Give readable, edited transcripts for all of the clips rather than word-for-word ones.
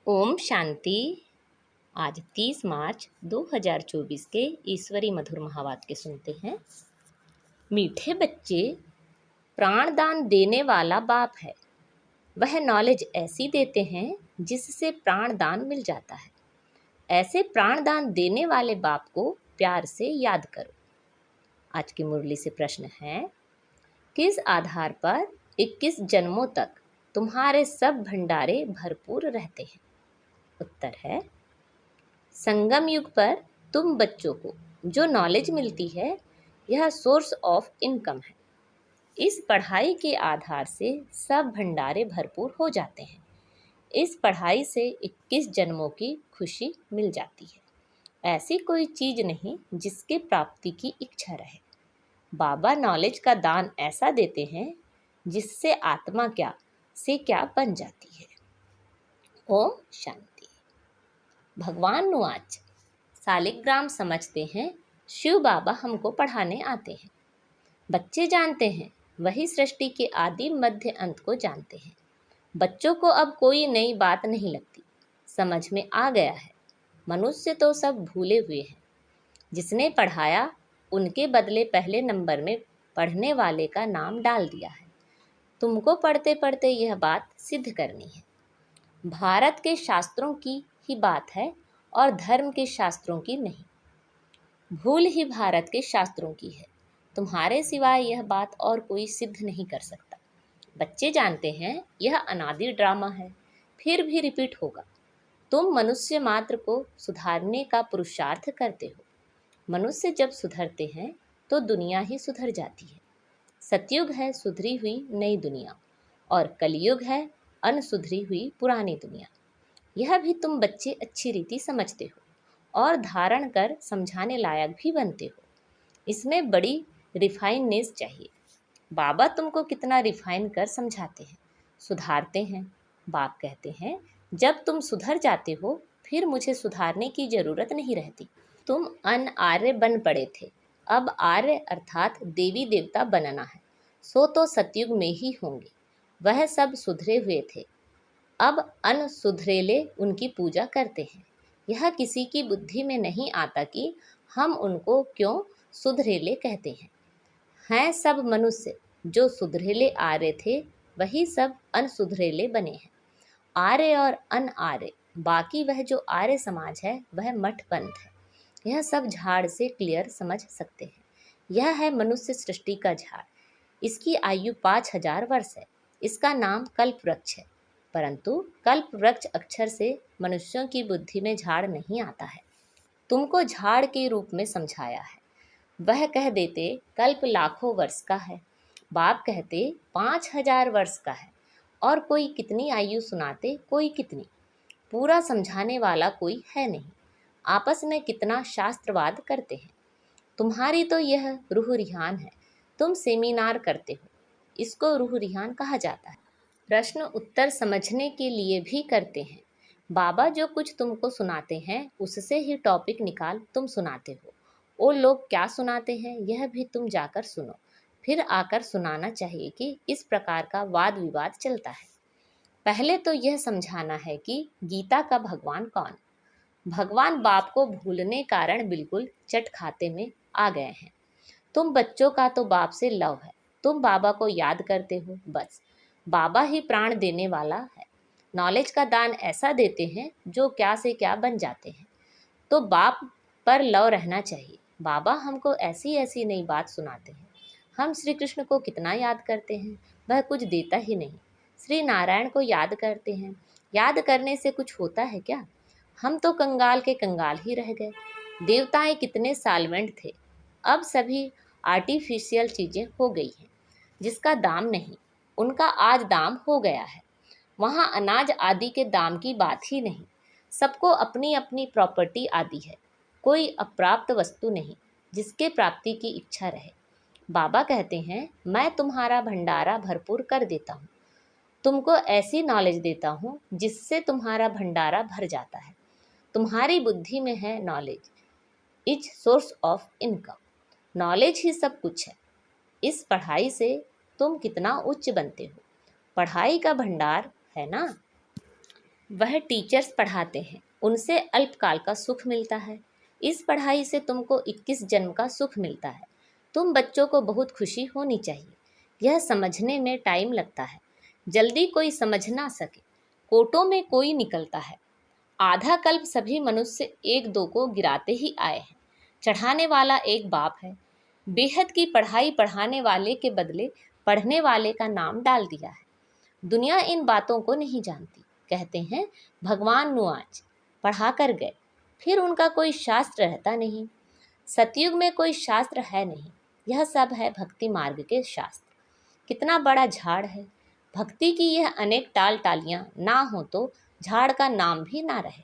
ओम शांति। आज 30 मार्च 2024 के ईश्वरी मधुर महावाक्य सुनते हैं। मीठे बच्चे, प्राणदान देने वाला बाप है। वह नॉलेज ऐसी देते हैं जिससे प्राणदान मिल जाता है। ऐसे प्राणदान देने वाले बाप को प्यार से याद करो। आज की मुरली से प्रश्न है, किस आधार पर 21 जन्मों तक तुम्हारे सब भंडारे भरपूर रहते हैं? उत्तर है, संगम युग पर तुम बच्चों को जो नॉलेज मिलती है यह सोर्स ऑफ इनकम है। इस पढ़ाई के आधार से सब भंडारे भरपूर हो जाते हैं। इस पढ़ाई से 21 जन्मों की खुशी मिल जाती है। ऐसी कोई चीज़ नहीं जिसके प्राप्ति की इच्छा रहे। बाबा नॉलेज का दान ऐसा देते हैं जिससे आत्मा क्या से क्या बन जाती है। ओम शांति। भगवान नुआच सालिग्राम समझते हैं, शिव बाबा हमको पढ़ाने आते हैं। बच्चे जानते हैं, वही सृष्टि के आदि मध्य अंत को जानते हैं। बच्चों को अब कोई नई बात नहीं लगती, समझ में आ गया है। मनुष्य तो सब भूले हुए हैं। जिसने पढ़ाया उनके बदले पहले नंबर में पढ़ने वाले का नाम डाल दिया है। तुमको पढ़ते पढ़ते यह बात सिद्ध करनी है। भारत के शास्त्रों की ही बात है और धर्म के शास्त्रों की नहीं। भूल ही भारत के शास्त्रों की है। तुम्हारे सिवाय यह बात और कोई सिद्ध नहीं कर सकता। बच्चे जानते हैं यह अनादि ड्रामा है, फिर भी रिपीट होगा। तुम मनुष्य मात्र को सुधारने का पुरुषार्थ करते हो। मनुष्य जब सुधरते हैं तो दुनिया ही सुधर जाती है। सतयुग है सुधरी हुई नई दुनिया और कलयुग है अनसुधरी हुई पुरानी दुनिया। यह भी तुम बच्चे अच्छी रीति समझते हो और धारण कर समझाने लायक भी बनते हो। इसमें बड़ी रिफाइननेस चाहिए। बाबा तुमको कितना रिफाइन कर समझाते हैं, सुधारते हैं। बाप कहते हैं, जब तुम सुधर जाते हो फिर मुझे सुधारने की ज़रूरत नहीं रहती। तुम अन आर्य बन पड़े थे, अब आर्य अर्थात देवी देवता बनना है। सो तो सतयुग में ही होंगे। वह सब सुधरे हुए थे, अब अनसुधरेले उनकी पूजा करते हैं। यह किसी की बुद्धि में नहीं आता कि हम उनको क्यों सुधरेले कहते हैं। हैं सब मनुष्य जो सुधरेले आर्य थे, वही सब अनसुधरेले बने हैं। आर्य और अन आर्य, बाकी वह जो आर्य समाज है वह मठ पंथ है। यह सब झाड़ से क्लियर समझ सकते हैं। यह है मनुष्य सृष्टि का झाड़। इसकी आयु 5000 वर्ष है। इसका नाम कल्प वृक्ष है। परंतु कल्प वृक्ष अक्षर से मनुष्यों की बुद्धि में झाड़ नहीं आता है। तुमको झाड़ के रूप में समझाया है। वह कह देते कल्प लाखों वर्ष का है, बाप कहते 5000 वर्ष का है। और कोई कितनी आयु सुनाते, कोई कितनी। पूरा समझाने वाला कोई है नहीं। आपस में कितना शास्त्रवाद करते हैं। तुम्हारी तो यह रूह रिहान है। तुम सेमिनार करते हो, इसको रूह रिहान कहा जाता है। प्रश्न उत्तर समझने के लिए भी करते हैं। बाबा जो कुछ तुमको सुनाते हैं उससे ही टॉपिक निकाल तुम सुनाते हो। वो लोग क्या सुनाते हैं यह भी तुम जाकर सुनो, फिर आकर सुनाना चाहिए कि इस प्रकार का वाद विवाद चलता है। पहले तो यह समझाना है कि गीता का भगवान कौन। भगवान बाप को भूलने कारण बिल्कुल चट खाते में आ गए हैं। तुम बच्चों का तो बाप से लव है, तुम बाबा को याद करते हो बस। बाबा ही प्राण देने वाला है। नॉलेज का दान ऐसा देते हैं जो क्या से क्या बन जाते हैं। तो बाप पर लव रहना चाहिए। बाबा हमको ऐसी ऐसी नई बात सुनाते हैं। हम श्री कृष्ण को कितना याद करते हैं, वह कुछ देता ही नहीं। श्री नारायण को याद करते हैं, याद करने से कुछ होता है क्या? हम तो कंगाल के कंगाल ही रह गए। देवताएं कितने साल्वेंट थे, अब सभी आर्टिफिशियल चीज़ें हो गई हैं जिसका दाम नहीं, उनका आज दाम हो गया है। वहाँ अनाज आदि के दाम की बात ही नहीं। सबको अपनी अपनी प्रॉपर्टी आदि है, कोई अप्राप्त वस्तु नहीं जिसके प्राप्ति की इच्छा रहे। बाबा कहते हैं, मैं तुम्हारा भंडारा भरपूर कर देता हूँ। तुमको ऐसी नॉलेज देता हूँ जिससे तुम्हारा भंडारा भर जाता है। तुम्हारी बुद्धि में है knowledge is source of income. Knowledge ही सब कुछ है। इस पढ़ाई से तुम कितना उच्च बनते हो। पढ़ाई का भंडार है ना। वह टीचर्स पढ़ाते हैं, उनसे अल्पकाल का सुख मिलता है। इस पढ़ाई से तुमको 21 जन्म का सुख मिलता है। तुम बच्चों को बहुत खुशी होनी चाहिए। यह समझने में टाइम लगता है, जल्दी कोई समझ ना सके। कोटों में कोई निकलता है। आधा कल्प सभी मनुष्य एक दो को गिराते ही आए हैं। चढ़ाने वाला एक बाप है। बेहद की पढ़ाई पढ़ाने वाले के बदले पढ़ने वाले का नाम डाल दिया है। दुनिया इन बातों को नहीं जानती। कहते हैं भगवान नु आज पढ़ा कर गए, फिर उनका कोई शास्त्र रहता नहीं। सतयुग में कोई शास्त्र है नहीं, यह सब है भक्ति मार्ग के शास्त्र। कितना बड़ा झाड़ है भक्ति की, यह अनेक टाल टालियां ना हो तो झाड़ का नाम भी ना रहे।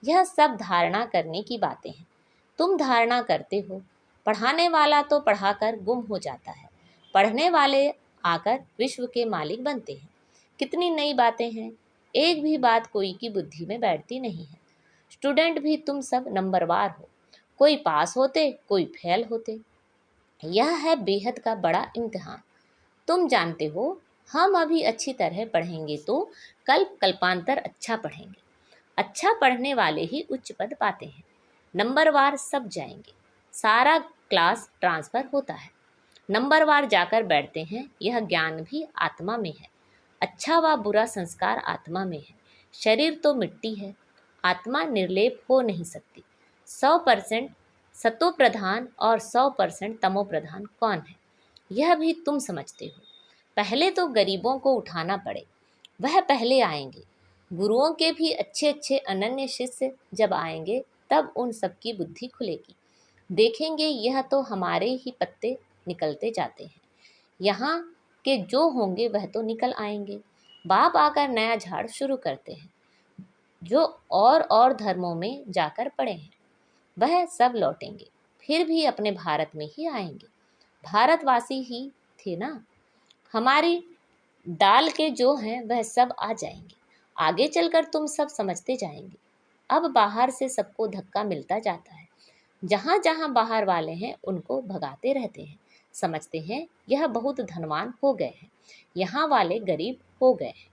यह सब धारणा करने की बातें हैं। तुम धारणा करते हो। पढ़ाने वाला तो पढ़ाकर गुम हो जाता है, पढ़ने वाले आकर विश्व के मालिक बनते हैं। कितनी नई बातें हैं, एक भी बात कोई की बुद्धि में बैठती नहीं है। स्टूडेंट भी तुम सब नंबरवार हो, कोई पास होते कोई फेल होते। यह है बेहद का बड़ा इम्तिहान। तुम जानते हो, हम अभी अच्छी तरह पढ़ेंगे तो कल्प कल्पांतर अच्छा पढ़ेंगे। अच्छा पढ़ने वाले ही उच्च पद पाते हैं। नंबरवार सब जाएंगे, सारा क्लास ट्रांसफ़र होता है। नंबरवार जाकर बैठते हैं। यह ज्ञान भी आत्मा में है। अच्छा व बुरा संस्कार आत्मा में है। शरीर तो मिट्टी है, आत्मा निर्लेप हो नहीं सकती। 100% सतो प्रधान और 100% तमो प्रधान कौन है, यह भी तुम समझते हो। पहले तो गरीबों को उठाना पड़े, वह पहले आएंगे। गुरुओं के भी अच्छे अच्छे अनन्य शिष्य जब आएंगे तब उन सबकी बुद्धि खुलेगी। देखेंगे यह तो हमारे ही पत्ते निकलते जाते हैं, यहाँ के जो होंगे वह तो निकल आएंगे। बाप आकर नया झाड़ शुरू करते हैं। जो और धर्मों में जाकर पड़े हैं वह सब लौटेंगे, फिर भी अपने भारत में ही आएंगे। भारतवासी ही थे ना। हमारी दाल के जो हैं वह सब आ जाएंगे। आगे चलकर तुम सब समझते जाएंगे। अब बाहर से सबको धक्का मिलता जाता है। जहाँ जहाँ बाहर वाले हैं उनको भगाते रहते हैं। समझते हैं यह बहुत धनवान हो गए हैं, यहाँ वाले गरीब हो गए हैं।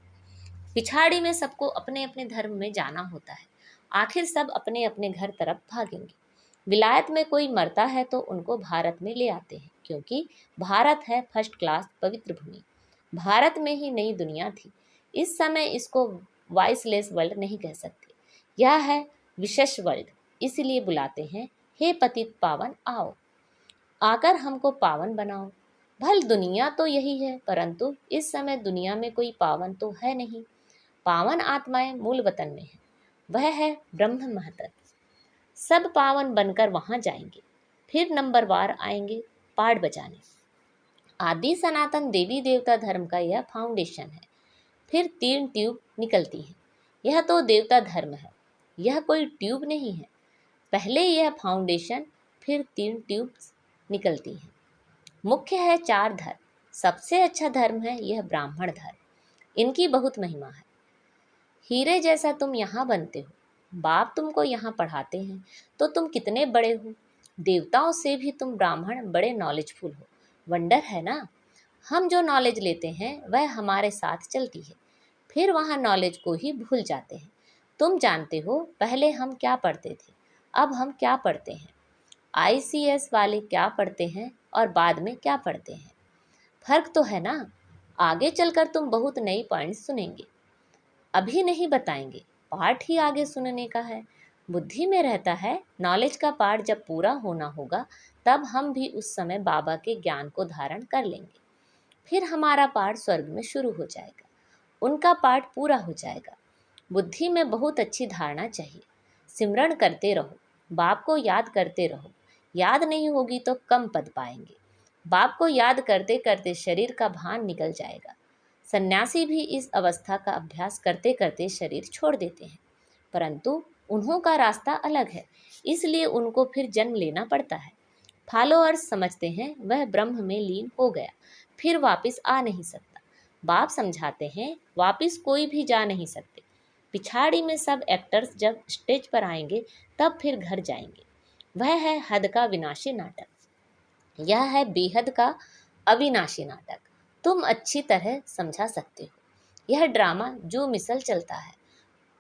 पिछाड़ी में सबको अपने अपने धर्म में जाना होता है। आखिर सब अपने अपने घर तरफ भागेंगे। विलायत में कोई मरता है तो उनको भारत में ले आते हैं, क्योंकि भारत है फर्स्ट क्लास पवित्र भूमि। भारत में ही नई दुनिया थी। इस समय इसको वॉइसलेस वर्ल्ड नहीं कह सकते, यह है विशेष वर्ल्ड। इसलिए बुलाते हैं, हे पतित पावन आओ, आकर हमको पावन बनाओ। भल दुनिया तो यही है, परंतु इस समय दुनिया में कोई पावन तो है नहीं। पावन आत्माएं मूल वतन में है, वह है ब्रह्म महतत्व। सब पावन बनकर वहां जाएंगे, फिर नंबरवार आएंगे पाड़ बजाने। आदि सनातन देवी देवता धर्म का यह फाउंडेशन है। फिर 3 ट्यूब निकलती हैं। यह तो देवता धर्म है, यह कोई ट्यूब नहीं है। पहले यह फाउंडेशन, फिर 3 ट्यूब्स निकलती हैं। मुख्य है 4 धर्म। सबसे अच्छा धर्म है यह ब्राह्मण धर्म। इनकी बहुत महिमा है। हीरे जैसा तुम यहाँ बनते हो। बाप तुमको यहाँ पढ़ाते हैं तो तुम कितने बड़े हो। देवताओं से भी तुम ब्राह्मण बड़े नॉलेजफुल हो। वंडर है ना। हम जो नॉलेज लेते हैं वह हमारे साथ चलती है, फिर वहाँ नॉलेज को ही भूल जाते हैं। तुम जानते हो पहले हम क्या पढ़ते थे, अब हम क्या पढ़ते हैं। ICS वाले क्या पढ़ते हैं और बाद में क्या पढ़ते हैं, फर्क तो है ना। आगे चलकर तुम बहुत नई पॉइंट्स सुनेंगे, अभी नहीं बताएंगे। पाठ ही आगे सुनने का है। बुद्धि में रहता है नॉलेज का पाठ जब पूरा होना होगा तब हम भी उस समय बाबा के ज्ञान को धारण कर लेंगे। फिर हमारा पाठ स्वर्ग में शुरू हो जाएगा, उनका पाठ पूरा हो जाएगा। बुद्धि में बहुत अच्छी धारणा चाहिए। सिमरण करते रहो, बाप को याद करते रहो। याद नहीं होगी तो कम पद पाएंगे। बाप को याद करते करते शरीर का भान निकल जाएगा। सन्यासी भी इस अवस्था का अभ्यास करते करते शरीर छोड़ देते हैं, परंतु उन्हों का रास्ता अलग है, इसलिए उनको फिर जन्म लेना पड़ता है। फॉलोअर्स समझते हैं वह ब्रह्म में लीन हो गया, फिर वापस आ नहीं सकता। बाप समझाते हैं वापस कोई भी जा नहीं सकते। पिछाड़ी में सब एक्टर्स जब स्टेज पर आएंगे तब फिर घर जाएंगे। वह है हद का विनाशी नाटक, यह है बेहद का अविनाशी नाटक। तुम अच्छी तरह समझा सकते हो। यह ड्रामा जो मिसल चलता है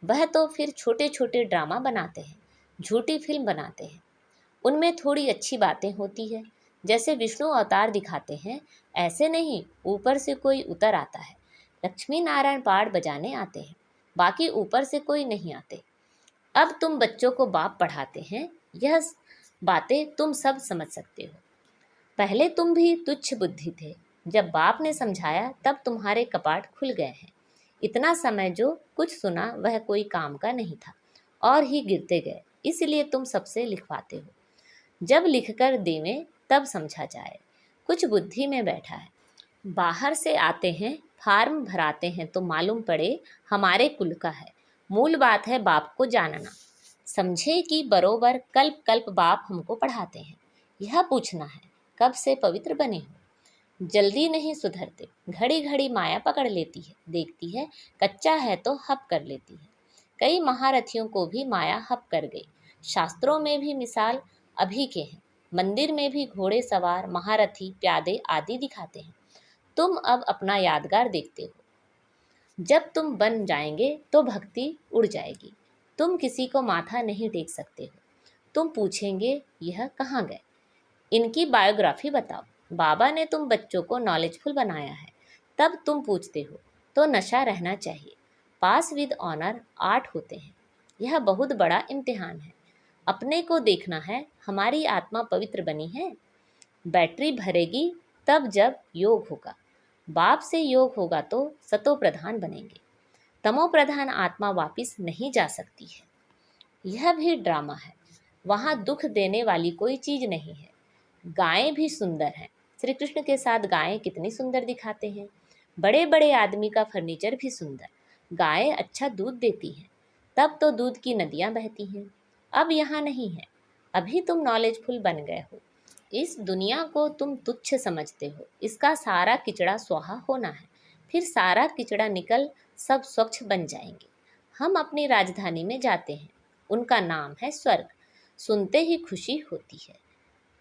वह तो फिर छोटे छोटे ड्रामा बनाते हैं, झूठी फिल्म बनाते हैं। उनमें थोड़ी अच्छी बातें होती है, जैसे विष्णु अवतार दिखाते हैं, ऐसे नहीं ऊपर से कोई उतर आता है। लक्ष्मी नारायण पाठ बजाने आते हैं, बाकी ऊपर से कोई नहीं आते। अब तुम बच्चों को बाप पढ़ाते हैं, यह बातें तुम सब समझ सकते हो। पहले तुम भी तुच्छ बुद्धि थे, जब बाप ने समझाया तब तुम्हारे कपाट खुल गए हैं। इतना समय जो कुछ सुना वह कोई काम का नहीं था और ही गिरते गए, इसलिए तुम सबसे लिखवाते हो। जब लिखकर देवें तब समझा जाए। कुछ बुद्धि में बैठा है। बाहर से आते हैं, फार्म भराते हैं तो मालूम पड़े हमारे कुल का है। मूल बात है बाप को जानना। समझे कि बरोबर कल्प कल्प बाप हमको पढ़ाते हैं। यह पूछना है कब से पवित्र बने हो। जल्दी नहीं सुधरते, घड़ी घड़ी माया पकड़ लेती है, देखती है कच्चा है तो हप कर लेती है। कई महारथियों को भी माया हप कर गई। शास्त्रों में भी मिसाल अभी के हैं। मंदिर में भी घोड़े सवार महारथी प्यादे आदि दिखाते हैं। तुम अब अपना यादगार देखते हो। जब तुम बन जाएंगे तो भक्ति उड़ जाएगी। तुम किसी को माथा नहीं टेक सकते हो। तुम पूछेंगे यह कहाँ गए, इनकी बायोग्राफी बताओ। बाबा ने तुम बच्चों को नॉलेजफुल बनाया है, तब तुम पूछते हो तो नशा रहना चाहिए। पास विद ऑनर 8 होते हैं। यह बहुत बड़ा इम्तिहान है। अपने को देखना है, हमारी आत्मा पवित्र बनी है। बैटरी भरेगी तब जब योग होगा। बाप से योग होगा तो सतो प्रधान बनेंगे। तमो प्रधान आत्मा वापिस नहीं जा सकती है। यह भी ड्रामा है। वहाँ दुख देने वाली कोई चीज नहीं है। गायें भी सुंदर हैं। श्री कृष्ण के साथ गायें कितनी सुंदर दिखाते हैं। बड़े बड़े आदमी का फर्नीचर भी सुंदर। गायें अच्छा दूध देती हैं, तब तो दूध की नदियाँ बहती हैं। अब यहाँ नहीं है। अभी तुम नॉलेजफुल बन गए हो। इस दुनिया को तुम तुच्छ समझते हो। इसका सारा किचड़ा स्वाहा होना है, फिर सारा किचड़ा निकल सब स्वच्छ बन जाएंगे। हम अपनी राजधानी में जाते हैं, उनका नाम है स्वर्ग। सुनते ही खुशी होती है।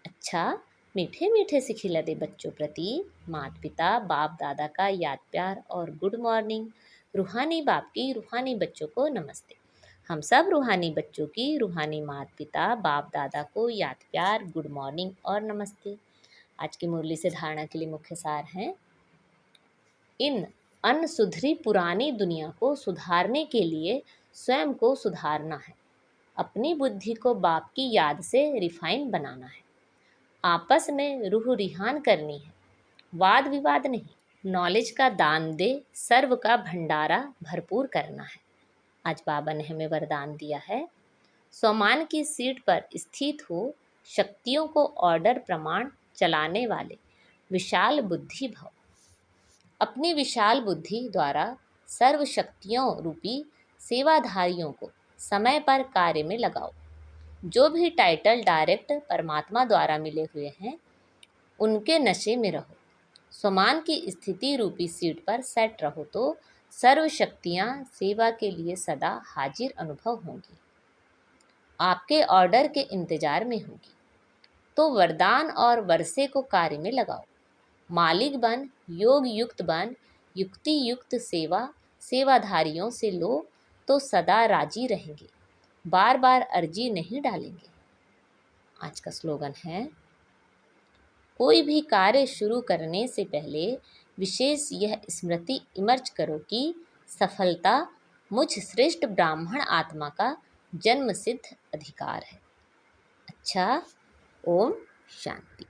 अच्छा, मीठे मीठे से खिला दे बच्चों प्रति माता पिता बाप दादा का याद प्यार और गुड मॉर्निंग। रूहानी बाप की रूहानी बच्चों को नमस्ते। हम सब रूहानी बच्चों की रूहानी माता पिता बाप दादा को याद प्यार गुड मॉर्निंग और नमस्ते। आज की मुरली से धारणा के लिए मुख्य सार हैं, इन अनसुधरी पुरानी दुनिया को सुधारने के लिए स्वयं को सुधारना है। अपनी बुद्धि को बाप की याद से रिफाइन बनाना है। आपस में रूह रिहान करनी है, वाद विवाद नहीं। नॉलेज का दान दे, सर्व का भंडारा भरपूर करना है। आज बाबा ने हमें वरदान दिया है, स्वमान की सीट पर स्थित हो, शक्तियों को ऑर्डर प्रमाण चलाने वाले विशाल बुद्धि भव। अपनी विशाल बुद्धि द्वारा सर्व शक्तियों रूपी सेवाधारियों को समय पर कार्य में लगाओ। जो भी टाइटल डायरेक्ट परमात्मा द्वारा मिले हुए हैं, उनके नशे में रहो। स्वमान की स्थिति रूपी सीट पर सेट रहो तो सर्व शक्तियाँ सेवा के लिए सदा हाजिर अनुभव होंगी। आपके ऑर्डर के इंतजार में होगी। तो वरदान और वर्षे को कार्य में लगाओ। मालिक बन, योग युक्त बन, युक्ति युक्त सेवा सेवाधारियों से लो तो सदा राजी रहेंगे, बार बार अर्जी नहीं डालेंगे। आज का स्लोगन है, कोई भी कार्य शुरू करने से पहले विशेष यह स्मृति इमर्ज करो कि सफलता मुझ श्रेष्ठ ब्राह्मण आत्मा का जन्म सिद्ध अधिकार है। अच्छा, ओम शांति।